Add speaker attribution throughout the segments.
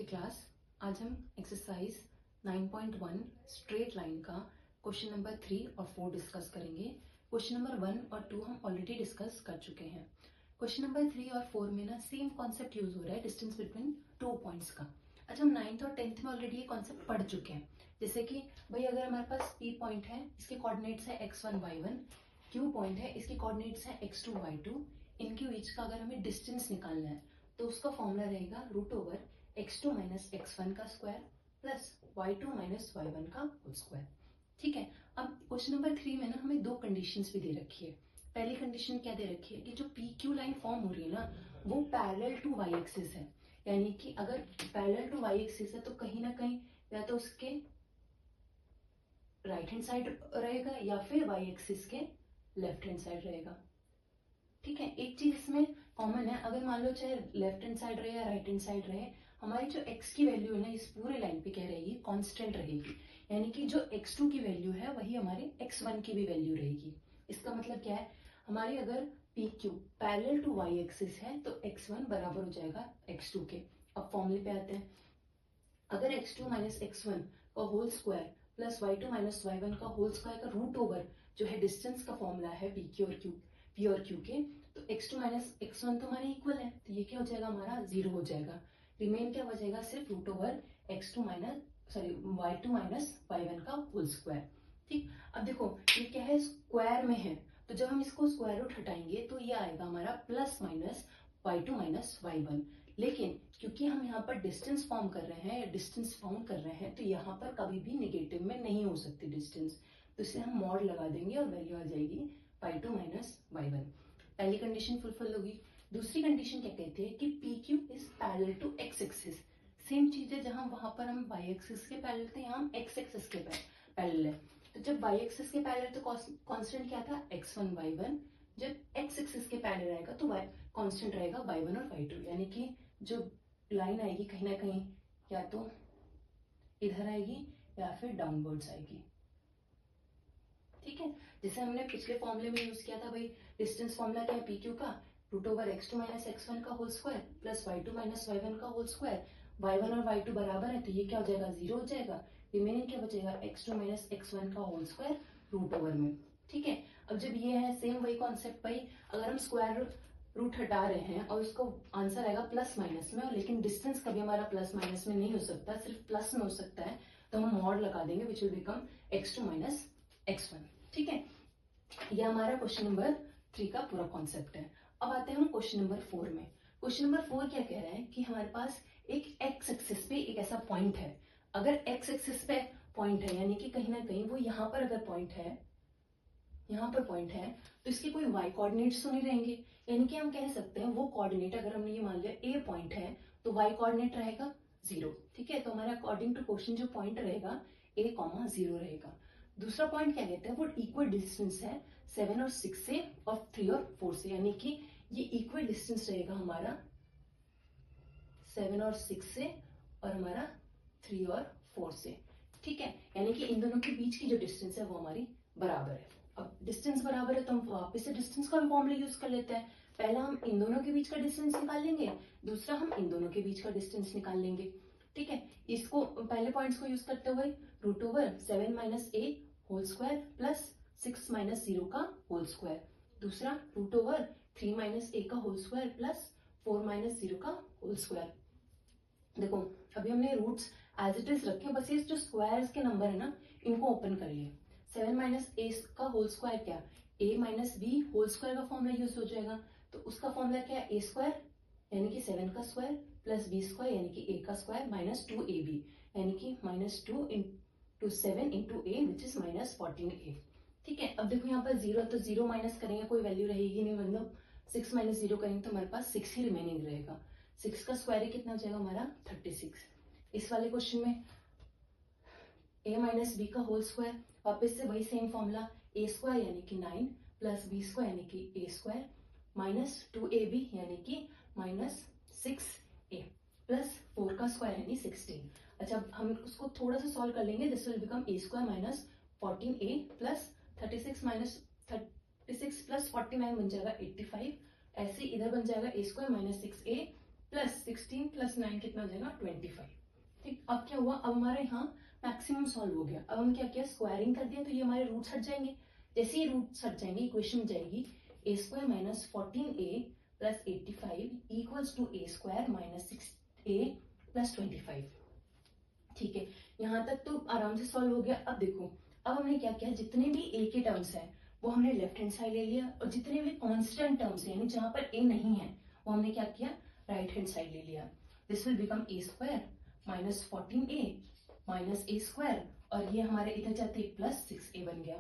Speaker 1: Class. आज हम exercise 9.1 straight line का क्वेश्चन नंबर 3 और 4 डिस्कस करेंगे। क्वेश्चन नंबर 1 और 2 हम ऑलरेडी डिस्कस कर चुके हैं। क्वेश्चन नंबर 3 और 4 में ना सेम कॉन्सेप्ट यूज हो रहा है, डिस्टेंस बिटवीन 2 पॉइंट्स का। अच्छा, हम 9th और 10th में ऑलरेडी ये कॉन्सेप्ट पढ़ चुके हैं। जैसे कि भाई अगर हमारे पास P पॉइंट है, इसके कोऑर्डिनेट्स है x1 y1, Q पॉइंट है, इसके कोऑर्डिनेट्स है x2 y2, इनके बीच का अगर हमें डिस्टेंस निकालना है तो उसका फॉर्मूला रहेगा root over x2 minus x1 का square plus y2 minus y1 का होल स्क्वायर। ठीक है। अब क्वेश्चन नंबर 3 में ना हमें दो कंडीशंस भी दे रखी है। पहली कंडीशन क्या दे रखी है कि जो PQ लाइन फॉर्म हो रही है ना वो पैरेलल टू y एक्सिस है, यानी कि अगर पैरेलल टू y एक्सिस है तो कहीं ना कहीं या तो उसके राइट हैंड साइड रहेगा या फिर y एक्सिस के लेफ्ट हैंड साइड रहेगा। ठीक है। एक चीज इसमें कॉमन है, अगर मान लो चाहे लेफ्ट हैंड साइड रहे या राइट हैंड साइड रहे, हमारी जो x की वैल्यू है ना इस पूरे लाइन पे क्या रहेगी, कांस्टेंट रहेगी। यानी कि जो x2 की वैल्यू है वही हमारे x1 की भी वैल्यू रहेगी। इसका मतलब क्या है, हमारी अगर PQ parallel to y axis है तो x1 बराबर हो जाएगा x2 के। अब फॉर्मूले पे आते हैं। अगर x2 माइनस x1 का whole square plus y2 minus y1 का होल स्क्वायर का रूट ओवर जो है डिस्टेंस का फॉर्मूला है P और Q के, तो x2 माइनस x1 तो हमारे इक्वल है, तो ये क्या हो जाएगा, हमारा 0 हो जाएगा। रिमेन क्या बचेगा, सिर्फ root over x2 minus y2 minus y1 का होल स्क्वायर। ठीक। अब देखो ये क्या है, स्क्वायर में है, तो जब हम इसको स्क्वायर रूट हटाएंगे तो ये आएगा हमारा plus minus y2 minus y1। लेकिन क्योंकि हम यहाँ पर डिस्टेंस फॉर्म कर रहे हैं या डिस्टेंस फाउंड कर रहे हैं तो यहाँ पर कभी भी निगेटिव में नहीं हो सकती डिस्टेंस, तो इसे हम मॉड लगा देंगे और वैल्यू आ जाएगी y2 माइनस y1। पहली कंडीशन फुलफिल होगी। दूसरी कंडीशन क्या कहती है कि PQ is parallel to x axis. Same चीज है, जहां वहां पर हम y एक्सिस के पैरेलल थे, यहाँ हम x एक्सिस के पैरेलल है। तो जब y एक्सिस के पैरेलल तो कांस्टेंट क्या था, x1 y1। जब x एक्सिस के पैरेलल रहेगा तो कांस्टेंट रहेगा y1 और y2। यानी कि जो लाइन आएगी कहीं ना कहीं या तो इधर आएगी या फिर डाउनवर्ड्स आएगी। ठीक है। जैसे हमने पिछले फॉर्मूले में यूज किया था, भाई डिस्टेंस फॉर्मूला क्या है PQ का, root over x2 minus x1 का whole square plus y2 minus y1 का होल स्क्वायर। y1 और y2 बराबर है तो ये क्या हो जाएगा, 0 हो जाएगा। रिमेनिंग क्या बचेगा, x2 माइनस x1 का होल स्क्वायर रूट ओवर में। ठीक है। अब जब ये है सेम वही कॉन्सेप्ट, भाई अगर हम स्क्वायर रूट हटा रहे हैं और उसको आंसर आएगा प्लस माइनस में, लेकिन डिस्टेंस कभी हमारा प्लस माइनस में नहीं हो सकता, सिर्फ प्लस में हो सकता है, तो हम मॉड लगा देंगे which will become x2 minus x1। ठीक है। ये हमारा क्वेश्चन नंबर 3 का पूरा कॉन्सेप्ट है। अब आते हैं हम क्वेश्चन नंबर 4 में। क्वेश्चन नंबर 4 क्या कह रहा है कि हमारे पास एक x एक्सिस पे एक ऐसा पॉइंट है। अगर x एक्सिस पे पॉइंट है यानी कि कहीं ना कहीं वो यहाँ पर अगर पॉइंट है, यहाँ पर पॉइंट है, तो इसके कोई y कोऑर्डिनेट्स तो नहीं रहेंगे। यानी कि हम कह सकते हैं वो कोऑर्डिनेट, अगर हमने ये मान लिया A पॉइंट है तो y कोऑर्डिनेट रहेगा 0। ठीक है। तो हमारा अकॉर्डिंग टू क्वेश्चन जो पॉइंट रहेगा A,0 रहेगा। दूसरा पॉइंट क्या कहते हैं, वो इक्वल डिस्टेंस है 7 और 6 से और 3 और 4 से, यानी कि ये इक्वल डिस्टेंस रहेगा हमारा 7 और 6 से और हमारा 3 और 4 से। ठीक है। यानी कि इन दोनों के बीच की जो डिस्टेंस है वो हमारी बराबर है। अब डिस्टेंस बराबर है तो हम वापस से डिस्टेंस का फॉर्मूला यूज कर लेते हैं। पहला हम इन दोनों के बीच का डिस्टेंस निकाल लेंगे, दूसरा हम इन दोनों के बीच का डिस्टेंस निकाल लेंगे। ठीक है। इसको पहले पॉइंट्स को यूज करते हुए root over 7 minus a whole square plus 6 minus 0 का होल स्क्वायर। दूसरा रूट ओवर 3 माइनस a का होल स्क्वायर प्लस 4 माइनस 0 का होल स्क्वायर। देखो अभी हमने रूट्स एज इट इज रखे, बस ये जो स्क्वायर्स के नंबर है ना इनको ओपन करिए। 7 माइनस a का होल स्क्वायर क्या, a minus b whole square का फॉर्मूला यूज हो जाएगा। तो उसका फॉर्मूला क्या है, a स्क्वायर यानी कि 7 का स्क्वायर प्लस b स्क्वायर यानी कि a का स्क्वायर माइनस 2ab यानी कि minus 2 into 7 into a which is minus 14a। ठीक है। अब देखो यहाँ पर 0 तो 0 माइनस करेंगे कोई वैल्यू रहेगी नहीं, मतलब 6 माइनस 0 करेंगे तो हमारे पास 6 ही रिमेनिंग रहेगा। 6 का स्क्वायर कितना हो जाएगा हमारा 36। इस वाले क्वेश्चन में a माइनस बी का होल स्क्वायर, वापस से वही सेम फॉर्मूला, a स्क्वायर यानी कि 9 प्लस b स्क्वायर यानी कि a स्क्वायर माइनस 2ab यानी कि माइनस 6a प्लस 4 का स्क्वायर यानी 16। अच्छा हम उसको थोड़ा सा सॉल्व कर लेंगे, this will become a square minus 14a plus 36 minus 36 plus 49 बन जाएगा 85। ऐसे इधर बन जाएगा a square minus 6a plus 16 plus 9 कितना हो जाएगा 25। ठीक, अब क्या हुआ, अब हमारे यहाँ मैक्सिमम सॉल्व हो गया। अब हम क्या किया, स्क्वायरिंग कर दिया, तो ये हमारे रूट्स हट जाएंगे। जैसे ही रूट्स हट जाएंगे इक्वेशन जाएगी a square minus 14a plus 85 equals to a square minus 6a plus 25। ठीक है, यहाँ तक तो आराम से सॉल्व हो गया। अब देखो, अब हमने क्या किया, जितने भी ए के टर्म्स है वो हमने लेफ्ट हैंड साइड ले लिया, और जितने भी कांस्टेंट टर्म्स है यानी जहां पर ए नहीं है वो हमने क्या किया, राइट हैंड साइड ले लिया। This will become a square minus 14a minus A square, और ये हमारे इधर जाते प्लस 6a बन गया।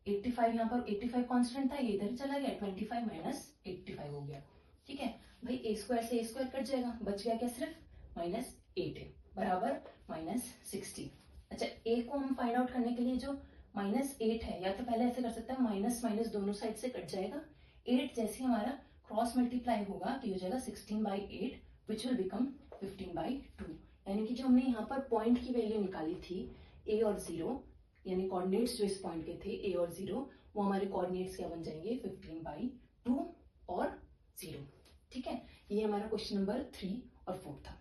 Speaker 1: 85 यहाँ पर 85 कांस्टेंट था, ये इधर चला गया, 25 माइनस 85 हो गया। ठीक है भाई, ए स्क्वायर से ए स्क्वायर कट जाएगा, बच गया क्या, सिर्फ माइनस 8 बराबर माइनस 60। अच्छा, ए को हम फाइंड आउट करने के लिए जो माइनस 8 है, या तो पहले ऐसे कर सकते हैं, माइनस माइनस दोनों साइड से कट जाएगा, 8 जैसे हमारा क्रॉस मल्टीप्लाई होगा तो ये हो जाएगा 16/8 विच विल बिकम 15/2। यानी कि जो हमने यहाँ पर पॉइंट की वैल्यू निकाली थी ए और 0, यानी कोऑर्डिनेट्स जो इस पॉइंट के थे ए और 0, वो हमारे कोऑर्डिनेट्स क्या बन जाएंगे, 15/2 और 0। ठीक है, ये हमारा क्वेश्चन नंबर 3 और 4 था।